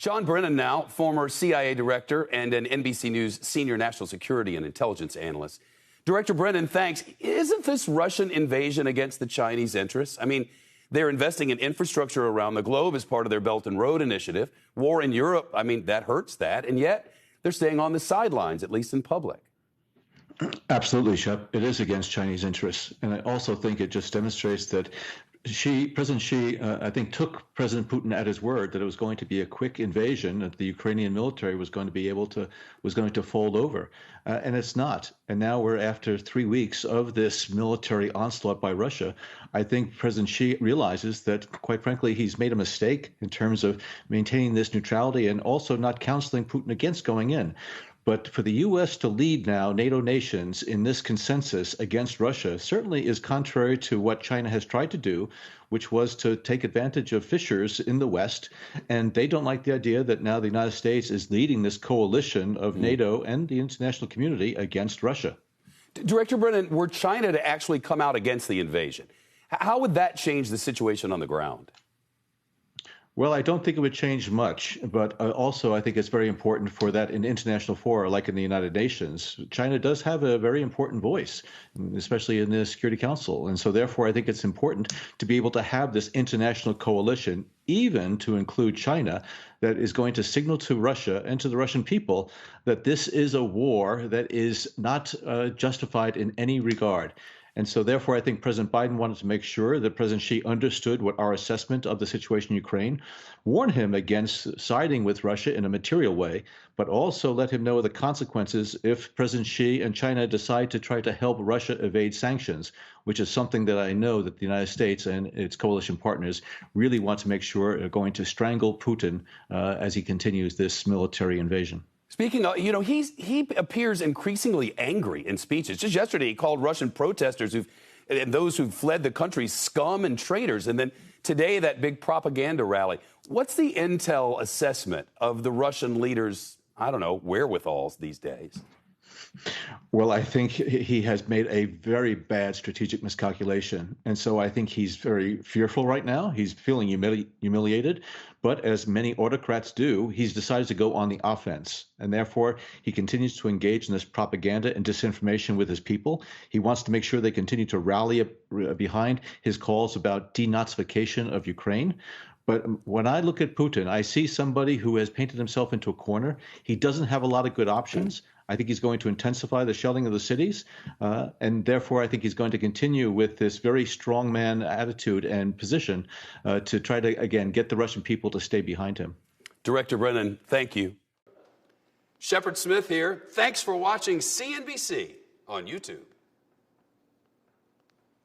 John Brennan now, former CIA director and an NBC News senior national security and intelligence analyst. Director Brennan, thanks. Isn't this Russian invasion against the Chinese interests? I mean, they're investing in infrastructure around the globe as part of their Belt and Road Initiative. War in Europe, I mean, that hurts that. And yet they're staying on the sidelines, at least in public. Absolutely, Shep. It is against Chinese interests. And I also think it just demonstrates that President Xi, I think, took President Putin at his word that it was going to be a quick invasion, that the Ukrainian military was going to fold over. And it's not. And now we're after 3 weeks of this military onslaught by Russia. I think President Xi realizes that, quite frankly, he's made a mistake in terms of maintaining this neutrality and also not counseling Putin against going in. But for the U.S. to lead now NATO nations in this consensus against Russia certainly is contrary to what China has tried to do, which was to take advantage of fissures in the West. And they don't like the idea that now the United States is leading this coalition of NATO and the international community against Russia. Director Brennan, were China to actually come out against the invasion, how would that change the situation on the ground? Well, I don't think it would change much, but also I think it's very important for that in international fora, like in the United Nations. China does have a very important voice, especially in the Security Council. And so therefore, I think it's important to be able to have this international coalition, even to include China, that is going to signal to Russia and to the Russian people that this is a war that is not justified in any regard. And so therefore, I think President Biden wanted to make sure that President Xi understood what our assessment of the situation in Ukraine, warn him against siding with Russia in a material way, but also let him know the consequences if President Xi and China decide to try to help Russia evade sanctions, which is something that I know that the United States and its coalition partners really want to make sure are going to strangle Putin as he continues this military invasion. Speaking of, he appears increasingly angry in speeches. Just yesterday, he called Russian protesters and those who've fled the country scum and traitors. And then today, that big propaganda rally. What's the intel assessment of the Russian leaders', wherewithals these days? Well, I think he has made a very bad strategic miscalculation. And so I think he's very fearful right now. He's feeling humiliated. But as many autocrats do, he's decided to go on the offense. And therefore, he continues to engage in this propaganda and disinformation with his people. He wants to make sure they continue to rally behind his calls about denazification of Ukraine. But when I look at Putin, I see somebody who has painted himself into a corner. He doesn't have a lot of good options. I think he's going to intensify the shelling of the cities. And therefore, I think he's going to continue with this very strongman attitude and position to try to, again, get the Russian people to stay behind him. Director Brennan, thank you. Shepard Smith here. Thanks for watching CNBC on YouTube.